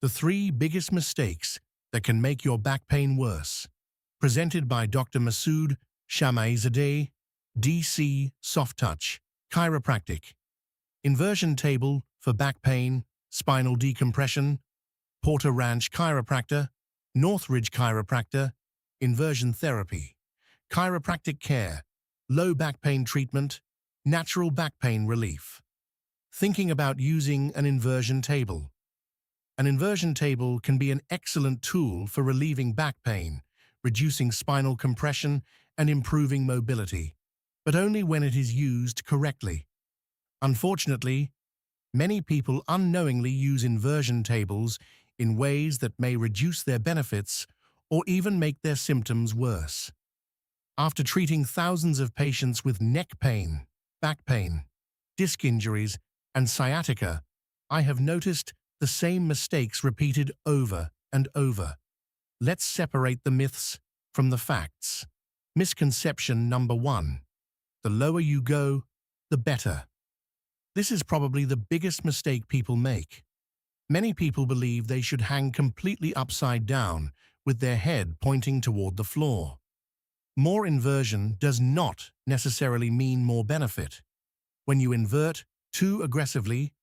The 3 biggest mistakes that can make your back pain worse. Presented by Dr. Masood Shamaizadeh, DC Soft Touch Chiropractic. Inversion table for back pain, spinal decompression, Porter Ranch Chiropractor, Northridge Chiropractor, inversion therapy, chiropractic care, low back pain treatment, natural back pain relief. Thinking about using an inversion table. An inversion table can be an excellent tool for relieving back pain, reducing spinal compression, and improving mobility, but only when it is used correctly. Unfortunately, many people unknowingly use inversion tables in ways that may reduce their benefits or even make their symptoms worse. After treating thousands of patients with neck pain, back pain, disc injuries, and sciatica, I have noticed the same mistakes repeated over and over. Let's separate the myths from the facts. Misconception number 1. The lower you go, the better. This is probably the biggest mistake people make. Many people believe they should hang completely upside down with their head pointing toward the floor. More inversion does not necessarily mean more benefit. When you invert too aggressively,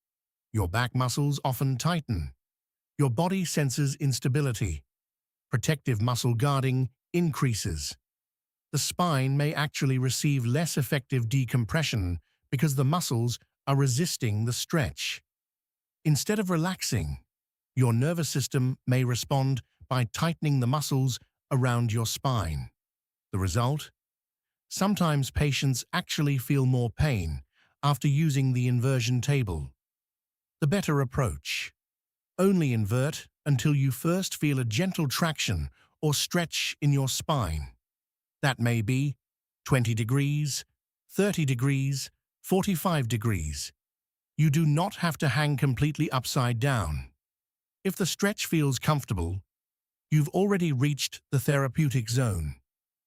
your back muscles often tighten. Your body senses instability. Protective muscle guarding increases. The spine may actually receive less effective decompression because the muscles are resisting the stretch. Instead of relaxing, your nervous system may respond by tightening the muscles around your spine. The result? Sometimes patients actually feel more pain after using the inversion table. The better approach. Only invert until you first feel a gentle traction or stretch in your spine. That may be 20 degrees, 30 degrees, 45 degrees. You do not have to hang completely upside down. If the stretch feels comfortable, you've already reached the therapeutic zone.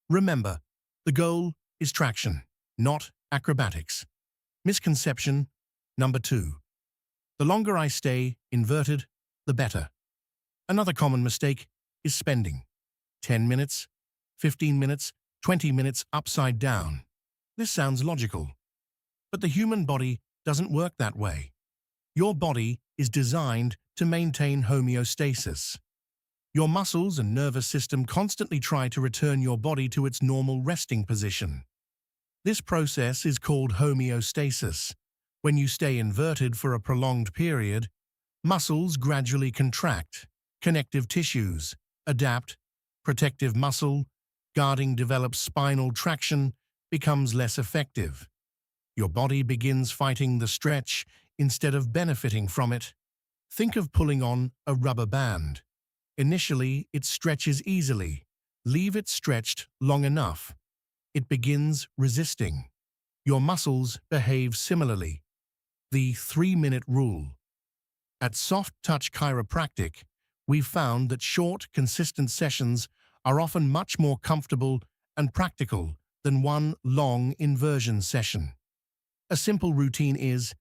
Remember, the goal is traction, not acrobatics. Misconception number 2. The longer I stay inverted, the better. Another common mistake is spending 10 minutes, 15 minutes, 20 minutes upside down. This sounds logical, but the human body doesn't work that way. Your body is designed to maintain homeostasis. Your muscles and nervous system constantly try to return your body to its normal resting position. This process is called homeostasis. When you stay inverted for a prolonged period, muscles gradually contract, connective tissues adapt, protective muscle guarding develops, spinal traction becomes less effective. Your body begins fighting the stretch instead of benefiting from it. Think of pulling on a rubber band. Initially, it stretches easily. Leave it stretched long enough. It begins resisting. Your muscles behave similarly. The 3-minute rule. At Soft Touch Chiropractic, we've found that short, consistent sessions are often much more comfortable and practical than one long inversion session. A simple routine is: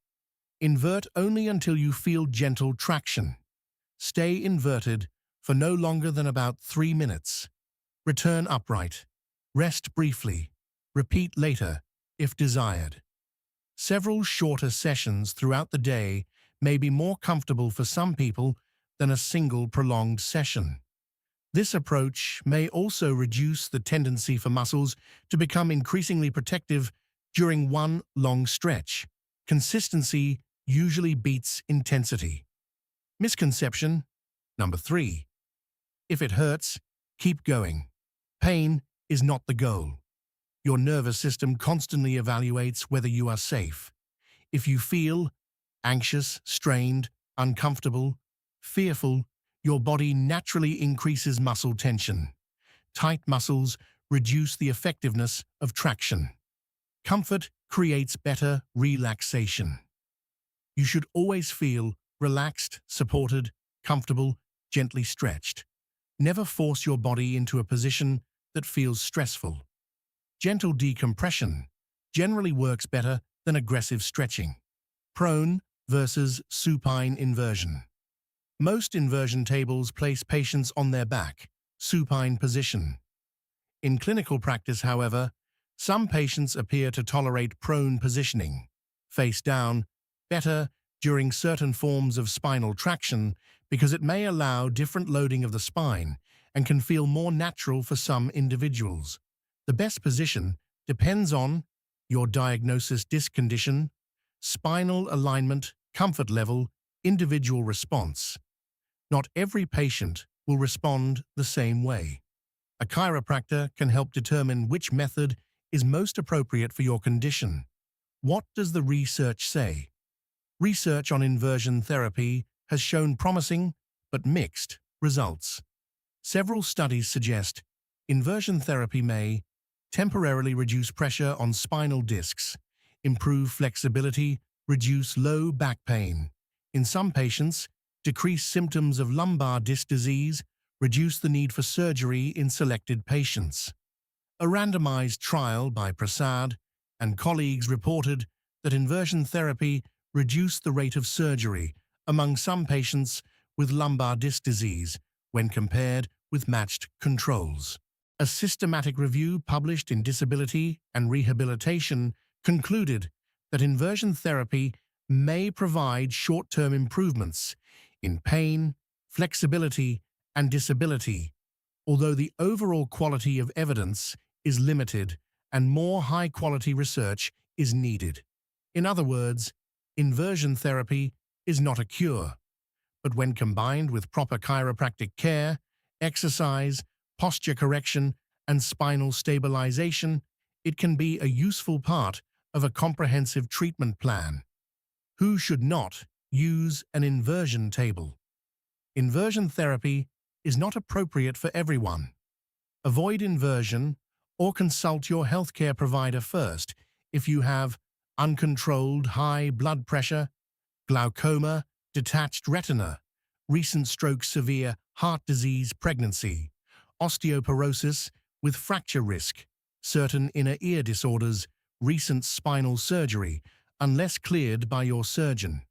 invert only until you feel gentle traction. Stay inverted for no longer than about 3 minutes. Return upright. Rest briefly. Repeat later, if desired. Several shorter sessions throughout the day may be more comfortable for some people than a single prolonged session. This approach may also reduce the tendency for muscles to become increasingly protective during one long stretch. Consistency usually beats intensity. Misconception number 3. If it hurts, keep going. Pain is not the goal. Your nervous system constantly evaluates whether you are safe. If you feel anxious, strained, uncomfortable, fearful, your body naturally increases muscle tension. Tight muscles reduce the effectiveness of traction. Comfort creates better relaxation. You should always feel relaxed, supported, comfortable, gently stretched. Never force your body into a position that feels stressful. Gentle decompression generally works better than aggressive stretching. Prone versus supine inversion. Most inversion tables place patients on their back, supine position. In clinical practice, however, some patients appear to tolerate prone positioning, face down, better during certain forms of spinal traction because it may allow different loading of the spine and can feel more natural for some individuals. The best position depends on your diagnosis, disc condition, spinal alignment, comfort level, individual response. Not every patient will respond the same way. A chiropractor can help determine which method is most appropriate for your condition. What does the research say? Research on inversion therapy has shown promising but mixed results. Several studies suggest inversion therapy may temporarily reduce pressure on spinal discs, improve flexibility, reduce low back pain. In some patients, decrease symptoms of lumbar disc disease, reduce the need for surgery in selected patients. A randomized trial by Prasad and colleagues reported that inversion therapy reduced the rate of surgery among some patients with lumbar disc disease when compared with matched controls. A systematic review published in Disability and Rehabilitation concluded that inversion therapy may provide short-term improvements in pain, flexibility, and disability, although the overall quality of evidence is limited and more high-quality research is needed. In other words, inversion therapy is not a cure, but when combined with proper chiropractic care, exercise, posture correction, and spinal stabilization, it can be a useful part of a comprehensive treatment plan. Who should not use an inversion table? Inversion therapy is not appropriate for everyone. Avoid inversion or consult your healthcare provider first if you have uncontrolled high blood pressure, glaucoma, detached retina, recent stroke, severe heart disease, pregnancy, osteoporosis with fracture risk, certain inner ear disorders, recent spinal surgery, unless cleared by your surgeon.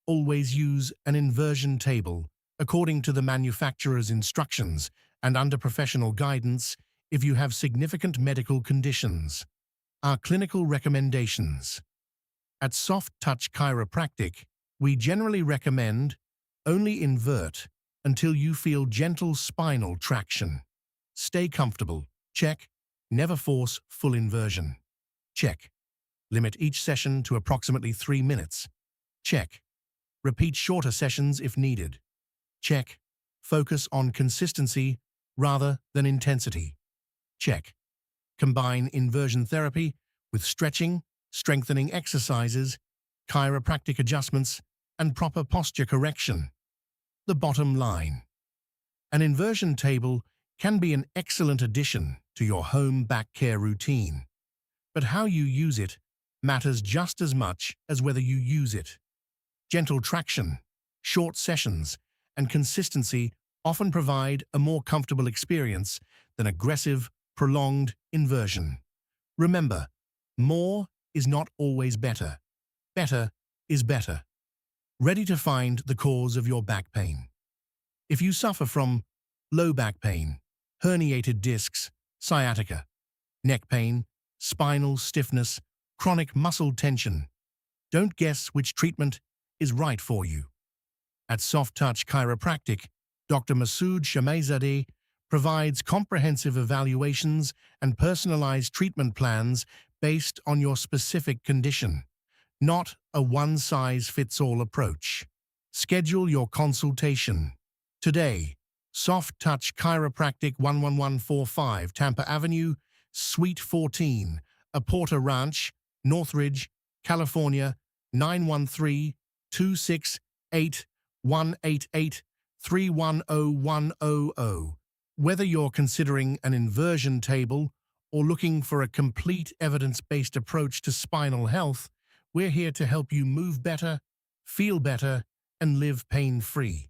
Always use an inversion table according to the manufacturer's instructions and under professional guidance if you have significant medical conditions. Our clinical recommendations. At Soft Touch Chiropractic, we generally recommend only invert until you feel gentle spinal traction. Stay comfortable. Check. Never force full inversion. Check. Limit each session to approximately 3 minutes. Check. Repeat shorter sessions if needed. Check. Focus on consistency rather than intensity. Check. Combine inversion therapy with stretching, strengthening exercises, chiropractic adjustments, and proper posture correction. The bottom line. An inversion table can be an excellent addition to your home back care routine, but how you use it matters just as much as whether you use it. Gentle traction, short sessions, and consistency often provide a more comfortable experience than aggressive, prolonged inversion. Remember, more is not always better. Better is better. Ready to find the cause of your back pain. If you suffer from low back pain, herniated discs, sciatica, neck pain, spinal stiffness, chronic muscle tension, don't guess which treatment is right for you. At Soft Touch Chiropractic, Dr. Masood Shamazadeh provides comprehensive evaluations and personalized treatment plans based on your specific condition, not a one-size-fits-all approach. Schedule your consultation today. Soft Touch Chiropractic, 11145 Tampa Avenue, Suite 14, Aporta Ranch, Northridge, California, 913-268-188-310100. Whether you're considering an inversion table or looking for a complete evidence-based approach to spinal health, we're here to help you move better, feel better, and live pain-free.